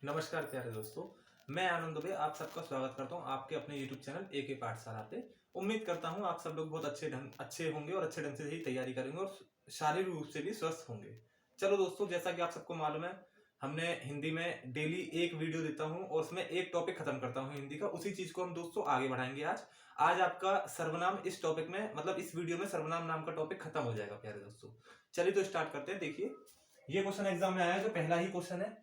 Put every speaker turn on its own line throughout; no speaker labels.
नमस्कार प्यारे दोस्तों। मैं आनंद दुबे आप सबका स्वागत करता हूं आपके अपने YouTube चैनल एके पाठशाला पे। उम्मीद करता हूं आप सब लोग बहुत अच्छे होंगे और अच्छे ढंग से ही तैयारी करेंगे और शारीरिक रूप से भी स्वस्थ होंगे। चलो दोस्तों, जैसा कि आप सबको मालूम है, हमने हिंदी में डेली एक वीडियो देता हूं और उसमें एक टॉपिक खत्म करता हूं हिंदी का। उसी चीज को हम दोस्तों आगे बढ़ाएंगे आज। आज आपका सर्वनाम इस टॉपिक में, मतलब इस वीडियो में सर्वनाम नाम का टॉपिक खत्म हो जाएगा प्यारे दोस्तों। चलिए तो स्टार्ट करते हैं। देखिए, ये क्वेश्चन एग्जाम में आया है, जो पहला ही क्वेश्चन है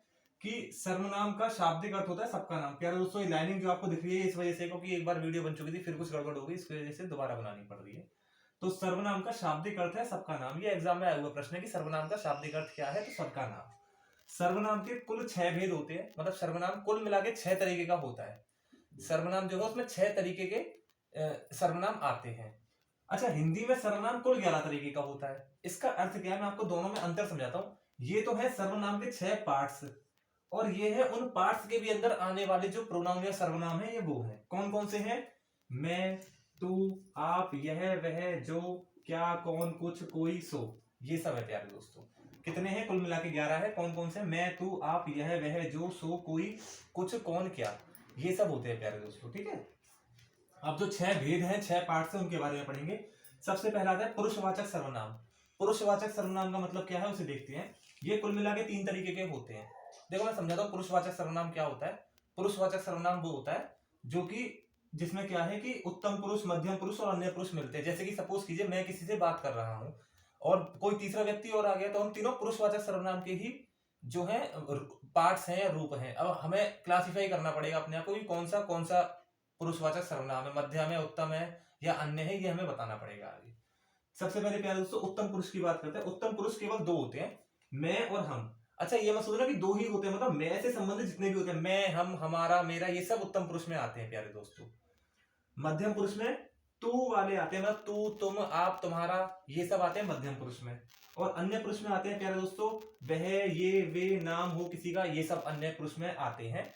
कि सर्वनाम का शाब्दिक अर्थ होता है सबका नाम। प्यारे दोस्तों, ये लाइनिंग जो आपको दिख रही है इस वजह से, क्योंकि एक बार वीडियो बन चुकी थी, फिर कुछ गड़बड़ हो गई, इसकी वजह से दोबारा बनानी पड़ रही है। तो सर्वनाम का शाब्दिक अर्थ है सबका नाम। ये एग्जाम में आया हुआ प्रश्न है कि सर्वनाम का शाब्दिक अर्थ क्या है, तो सबका नाम। सर्वनाम के कुल 6 भेद होते हैं, मतलब सर्वनाम कुल मिला के 6 तरीके का होता है। सर्वनाम जो है उसमें 6 तरीके के सर्वनाम आते हैं। अच्छा, हिंदी में सर्वनाम कुल 11 तरीके का होता है। इसका अर्थ क्या है, मैं आपको दोनों में अंतर समझाता हूं। ये तो है सर्वनाम के 6 पार्ट्स, और ये है उन पार्ट्स के भी अंदर आने वाले जो प्रोनाउन या सर्वनाम है, ये वो है। कौन कौन से हैं? मैं, तू, आप, यह, वह, जो, क्या, कौन, कुछ, कोई, सो, ये सब है प्यारे दोस्तों। कितने हैं? कुल मिला के 11 है। कौन कौन से? मैं, तू, आप, यह, वह, जो, सो, कोई, कुछ, कौन, क्या, ये सब होते हैं प्यारे दोस्तों। ठीक है, अब जो 6 भेद हैं, 6 पार्ट्स हैं, उनके बारे में पढ़ेंगे। सबसे पहला आता है पुरुषवाचक सर्वनाम। पुरुषवाचक सर्वनाम का मतलब क्या है, उसे देखते हैं। ये कुल मिला के 3 तरीके के होते हैं। देखो, मैं समझाता हूँ पुरुषवाचक सर्वनाम क्या होता है। पुरुषवाचक सर्वनाम वो होता है जो कि जिसमें क्या है कि उत्तम पुरुष, मध्यम पुरुष और अन्य पुरुष मिलते हैं। जैसे कि सपोज कीजिए, मैं किसी से बात कर रहा हूँ और कोई तीसरा व्यक्ति और आ गया, तो हम तीनों पुरुषवाचक सर्वनाम के ही जो है पार्ट्स हैं या रूप हैं। अब हमें क्लासिफाई करना पड़ेगा अपने आप को कि कौन सा पुरुषवाचक सर्वनाम है, मध्यम है, उत्तम है या अन्य है, ये हमें बताना पड़ेगा आगे। सबसे पहले प्यारे दोस्तों उत्तम पुरुष की बात करते हैं। उत्तम पुरुष केवल 2 होते हैं, मैं और हम। अच्छा, ये मत सोचना कि 2 ही होते हैं, मतलब मैं से संबंधित जितने भी होते हैं, मैं, हम, हमारा, मेरा, ये सब उत्तम पुरुष में आते हैं प्यारे दोस्तों। मध्यम पुरुष में तू वाले आते हैं, मतलब तू, तुम, आप, तुम्हारा, ये सब आते हैं मध्यम पुरुष में। और अन्य पुरुष में आते हैं प्यारे दोस्तों वह, ये, वे, नाम हो किसी का, ये सब अन्य पुरुष में आते हैं।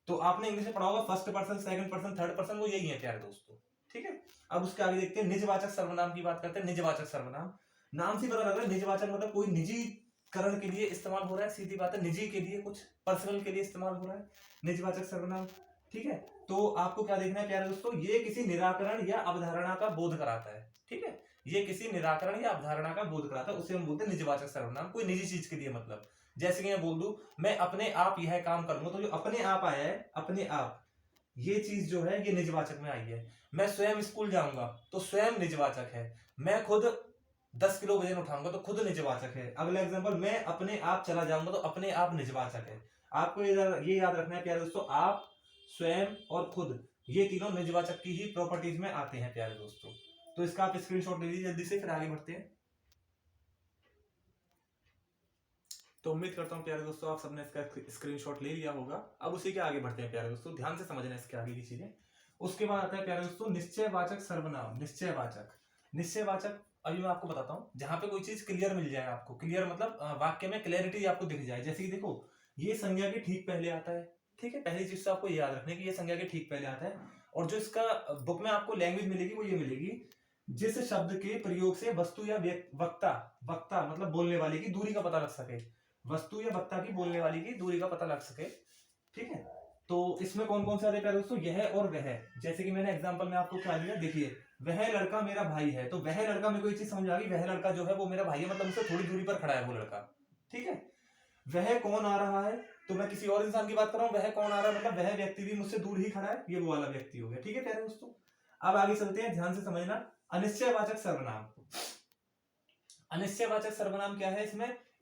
तो आपने इंग्लिश में पढ़ा होगा first person, second person, third person, वो यही है प्यारे दोस्तों। ठीक है, अब उसके आगे देखते हैं निजवाचक सर्वनाम की बात करते हैं। निजवाचक सर्वनाम, नाम से पता लग रहा है निजवाचक मतलब कोई निजी करण के लिए इस्तेमाल हो रहा है। सीधी बात है, निजी के लिए, कुछ पर्सनल के लिए इस्तेमाल हो रहा है निजवाचक सर्वनाम। ठीक है, तो आपको क्या देखना है प्यारे दोस्तों, ये किसी निराकरण या अवधारणा का बोध कराता है। ठीक है, ये किसी निराकरण या अवधारणा का बोध कराता है, उसे हम बोलते हैं निजवाचक सर्वनाम। कोई निजी चीज के लिए, मतलब जैसे कि मैं बोल दूं मैं अपने आप यह काम करूंगा, तो जो अपने आप आया है, अपने आप, ये चीज जो है ये निजवाचक में आई है। मैं स्वयं स्कूल जाऊंगा तो स्वयं निजवाचक है। मैं खुद 10 किलो वजन उठाऊंगा तो खुद निजवाचक है। अगला एग्जांपल, मैं अपने आप चला जाऊंगा तो अपने आप निजवाचक है। आपको ये याद रखना है प्यारे दोस्तों, आप, स्वयं और खुद, ये तीनों निजवाचक की ही प्रॉपर्टीज में आते हैं प्यारे दोस्तों। तो इसका आप स्क्रीनशॉट ले लीजिए जल्दी से, फिर आगे बढ़ते हैं। तो उम्मीद करता हूं प्यारे दोस्तों आप सबने इसका स्क्रीनशॉट ले लिया होगा। अब उसी के आगे बढ़ते हैं प्यारे दोस्तों, ध्यान से समझना इसके आगे की चीजें। उसके बाद आता है प्यारे दोस्तों निश्चयवाचक सर्वनाम। निश्चयवाचक अभी मैं आपको बताता हूं, जहां पे कोई चीज क्लियर मिल जाए आपको। क्लियर मतलब वाक्य में क्लैरिटी आपको दिख जाए। जैसे कि देखो, ये संज्ञा के ठीक पहले आता है। ठीक है, पहली चीज तो आपको याद रखने की, ये संज्ञा के ठीक पहले आता है। और जो इसका बुक में आपको लैंग्वेज मिलेगी वो ये मिलेगी, जिस शब्द के प्रयोग से वस्तु या वक्ता, वक्ता मतलब बोलने वाले की दूरी का पता लग सके। वस्तु या वक्ता की, बोलने वाली की दूरी का पता लग सके। ठीक है, तो इसमें कौन कौन से आते हैं दोस्तों, यह और वह। जैसे कि मैंने एग्जांपल में आपको क्या दिया, देखिए वह लड़का मेरा भाई है, तो वह लड़का, मेरे को ये चीज समझ आ गई, वह लड़का जो है वो मेरा भाई है, मतलब मुझसे थोड़ी दूरी पर खड़ा है वो लड़का। ठीक है, वह कौन आ रहा है, तो मैं किसी और इंसान की बात कर रहा हूँ, वह कौन आ रहा है मतलब वह व्यक्ति भी मुझसे दूर ही खड़ा है, ये वो वाला व्यक्ति हो गया। ठीक है प्यारे दोस्तों, अब आगे चलते हैं, ध्यान से समझना। अनिश्चयवाचक सर्वनाम। अनिश्चयवाचक सर्वनाम क्या है?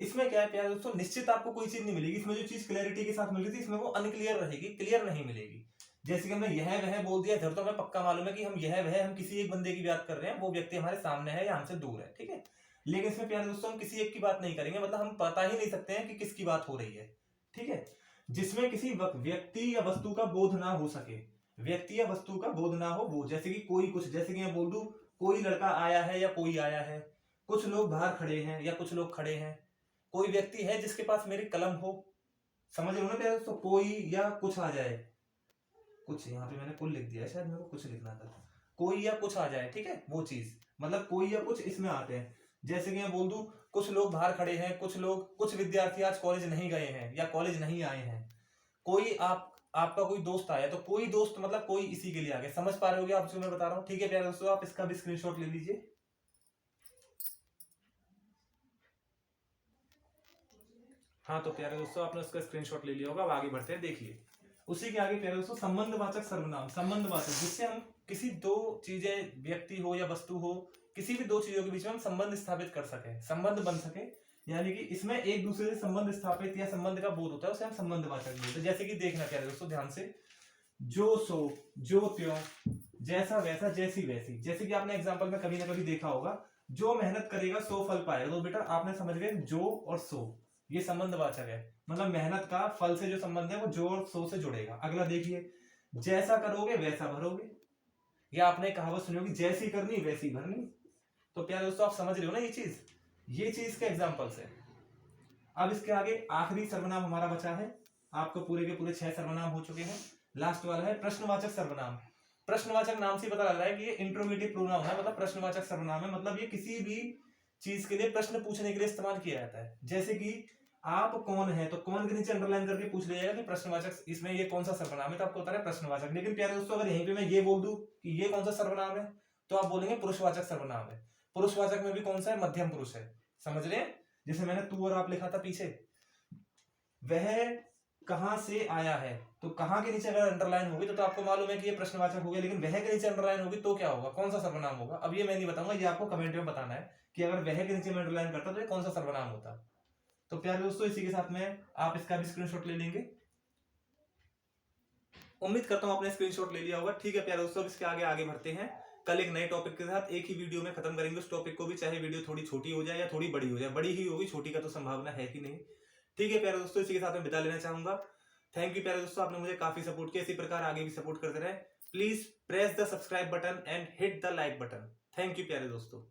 इसमें क्या है प्यारे दोस्तों, निश्चित आपको कोई चीज नहीं मिलेगी। इसमें जो चीज क्लैरिटी के साथ मिल रही थी, इसमें वो अनक्लियर रहेगी, क्लियर नहीं मिलेगी। जैसे कि हमने यह वह बोल दिया, इधर तो हमें पक्का मालूम है कि हम यह वह, हम किसी एक बंदे की बात कर रहे हैं, वो व्यक्ति हमारे सामने है या हमसे दूर है। ठीक है, लेकिन इसमें प्यारे दोस्तों हम किसी एक की बात नहीं करेंगे, मतलब हम पता ही नहीं सकते हैं कि किसकी बात हो रही है। ठीक है, जिसमें किसी व्यक्ति या वस्तु का बोध ना हो सके, व्यक्ति या वस्तु का बोध ना हो वो, जैसे कि कोई कुछ, जैसे कि मैं बोल दूं कोई लड़का आया है या कोई आया है, कुछ लोग बाहर खड़े हैं या कुछ लोग खड़े हैं, कोई व्यक्ति है जिसके पास मेरी कलम हो। समझ रहे हो ना प्यारे दोस्तों, कोई या कुछ आ जाए, कुछ यहाँ पे मैंने कुल लिख दिया है, शायद मेरे को कुछ लिखना था, कोई या कुछ आ जाए। ठीक है, वो चीज मतलब कोई या कुछ इसमें आते हैं। जैसे कि मैं बोल दूं कुछ लोग बाहर खड़े हैं, कुछ विद्यार्थी आज कॉलेज नहीं गए हैं या कॉलेज नहीं आए हैं, कोई आपका कोई दोस्त आया, तो कोई दोस्त मतलब कोई इसी के लिए आ गया। समझ पा रहे होगे आप जो मैं बता रहा हूँ? ठीक है प्यारे दोस्तों, आप इसका भी स्क्रीनशॉट ले लीजिए। हाँ तो प्यारे दोस्तों, आपने उसका स्क्रीनशॉट ले लिया होगा। अब आगे बढ़ते हैं, देखिए उसी के आगे प्यारे दोस्तों संबंधवाचक सर्वनाम। संबंधवाचक, जिससे हम किसी दो चीजें, व्यक्ति हो या वस्तु हो, किसी भी दो चीजों के बीच में हम संबंध स्थापित कर सके, संबंध बन सके, यानी कि इसमें एक दूसरे से संबंध स्थापित या संबंध का बोध होता है, उसे हम संबंधवाचक बोलते हैं। जैसे कि देखना प्यारे दोस्तों ध्यान से, जो सो, जो त्यों, जैसा वैसा, जैसी वैसी। जैसे कि आपने एग्जाम्पल में कभी ना कभी देखा होगा, जो मेहनत करेगा सो फल पाएगा। तो बेटा आपने समझ गए, जो और सो ये संबंधवाचक है, मतलब मेहनत का फल से जो संबंध है वो जो और सो से जुड़ेगा। अगला देखिए, जैसा करोगे वैसा भरोगे, या आपने कहावत सुनी होगी, जैसी करनी वैसी भरनी। तो प्यारे दोस्तों आप समझ रहे हो ना ये चीज के एग्जाम्पल से। अब इसके आगे आखिरी सर्वनाम हमारा बचा है। आपको पूरे के पूरे 6 सर्वनाम हो चुके हैं। लास्ट वाला है प्रश्नवाचक सर्वनाम। प्रश्नवाचक नाम से पता लग रहा है कि ये इंट्रोगेटिव प्रोनाउन है, मतलब प्रश्नवाचक सर्वनाम है, मतलब ये किसी भी चीज के लिए प्रश्न पूछने के लिए इस्तेमाल किया जाता है। जैसे कि आप कौन है, तो कौन के नीचे अंडरलाइन करके पूछ लिया जाएगा कि प्रश्नवाचक, इसमें ये कौन सा सर्वनाम है, तो आपको बता रहा है प्रश्नवाचक। लेकिन प्यारे दोस्तों अगर यहीं पे मैं ये बोल दूं कि ये कौन सा सर्वनाम है, तो आप बोलेंगे पुरुषवाचक सर्वनाम है। पुरुषवाचक में भी कौन सा है, मध्यम पुरुष है। समझ रहे हैं? जैसे मैंने तू और आप लिखा था पीछे, वह कहां से आया है, तो कहां के नीचे अगर अंडरलाइन होगी तो आपको मालूम है कि ये प्रश्नवाचक हो गया। लेकिन वह के नीचे अंडरलाइन होगी तो क्या होगा, कौन सा सर्वनाम होगा? अब ये मैं नहीं बताऊंगा, ये आपको कमेंट में बताना है कि अगर वह के नीचे में अंडरलाइन करता तो ये कौन सा सर्वनाम होता। तो प्यारे दोस्तों इसी के साथ में आप इसका भी स्क्रीनशॉट ले लेंगे। उम्मीद करता हूं आपने स्क्रीनशॉट ले लिया होगा। ठीक है प्यारे दोस्तों, इसके आगे बढ़ते हैं। कल एक नए टॉपिक के साथ एक ही वीडियो में खत्म करेंगे उस टॉपिक को भी, चाहे वीडियो थोड़ी छोटी हो जाए या थोड़ी बड़ी हो जाए। बड़ी ही होगी, छोटी का तो संभावना है ही नहीं। ठीक है प्यारे दोस्तों, इसी के साथ मैं विदा लेना चाहूंगा। थैंक यू प्यारे दोस्तों, आपने मुझे काफी सपोर्ट किया, इसी प्रकार आगे भी सपोर्ट करते रहे। Please press the subscribe button and hit the like button. Thank you प्यारे दोस्तों।